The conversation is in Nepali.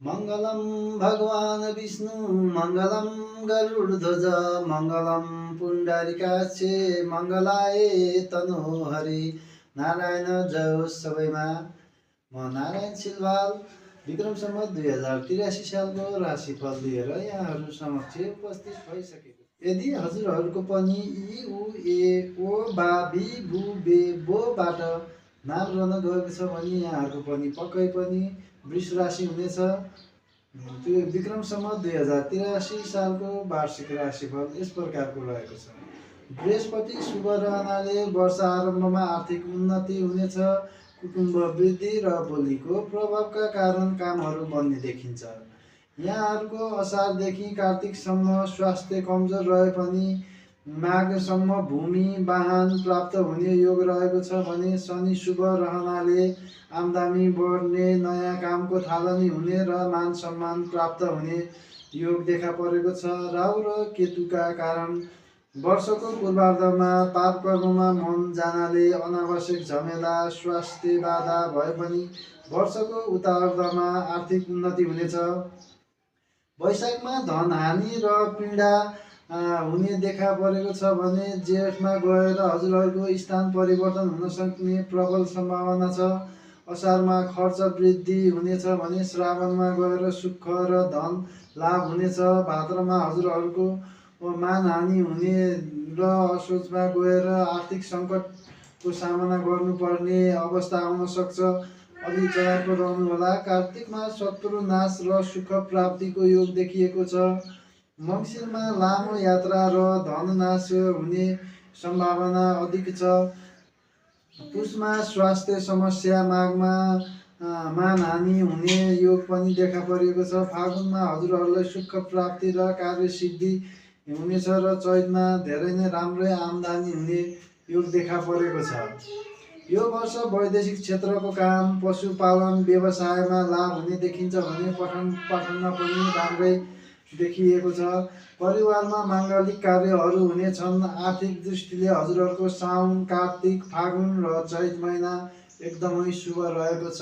मङ्गलं भगवान् विष्णु मङ्गलं गरुडध्वज मङ्गलं पुण्डरीकाक्षे मङ्गलाय तनोहरि। नारायण जय होस् सबैमा। म नारायण सिलवाल विक्रम सम्वत 2083 सालको राशिफल लिएर यहाँहरू समक्ष उपस्थित भइसकेको छु। यदि हजुरहरूको पनि इ उ ए ओ बा बी बु बे बोबाट नाम रहन गएको छ भने यहाँहरूको पनि पक्कै पनि वृष राशि हुनेछ। त्यो विक्रम सम्वत 2083 सालको वार्षिक राशिफल यस प्रकारको रहेको छ। बृहस्पति शुभ रहनाले वर्ष आरम्भमा आर्थिक उन्नति हुनेछ। कुटुम्ब वृद्धि र बोलीको प्रभावका कारण कामहरू बन्ने देखिन्छ। यहाँहरूको असारदेखि कार्तिकसम्म स्वास्थ्य कमजोर रहे पनि माघसम्म भूमि वाहन प्राप्त हुने योग रहेको छ भने शनि शुभ रहनाले आम्दानी बढ्ने, नयाँ कामको थालनी हुने र मान सम्मान प्राप्त हुने योग देखा परेको छ। राहु र केतुका कारण वर्षको पूर्वार्धमा पाप कर्ममा मन जानाले अनावश्यक झमेला स्वास्थ्य बाधा भए पनि वर्षको उत्तरार्धमा आर्थिक उन्नति हुनेछ। वैशाखमा धन हानि र पीडा हुने देखा परेको छ भने जेठमा गएर हजुरहरूको स्थान परिवर्तन हुन सक्ने प्रबल सम्भावना छ। असारमा खर्च वृद्धि हुनेछ भने श्रावणमा गएर सुख र धन लाभ हुनेछ। भाद्रमा हजुरहरूको मानहानि हुने र असोजमा गएर आर्थिक सङ्कटको सामना गर्नुपर्ने अवस्था आउन सक्छ। अलि चलाको रहनुहोला। कार्तिकमा शत्रु नाश र सुख प्राप्तिको योग देखिएको छ। मङ्सिरमा लामो यात्रा र धननाश हुने सम्भावना अधिक छ। पुषमा स्वास्थ्य समस्या, माघमा मानहानि हुने योग पनि देखा परेको छ। फागुनमा हजुरहरूलाई सुख प्राप्ति र कार्यसिद्धि हुनेछ र चैतमा धेरै नै राम्रै आम्दानी हुने योग देखा परेको छ। यो वर्ष वैदेशिक क्षेत्रको काम, पशुपालन व्यवसायमा लाभ हुने देखिन्छ भने पठन पाठनमा पनि राम्रै देखिएको छ। परिवारमा माङ्गलिक कार्यहरू हुनेछन्। आर्थिक दृष्टिले हजुरहरूको साउन, कार्तिक, फागुन र चैत महिना एकदमै शुभ रहेको छ।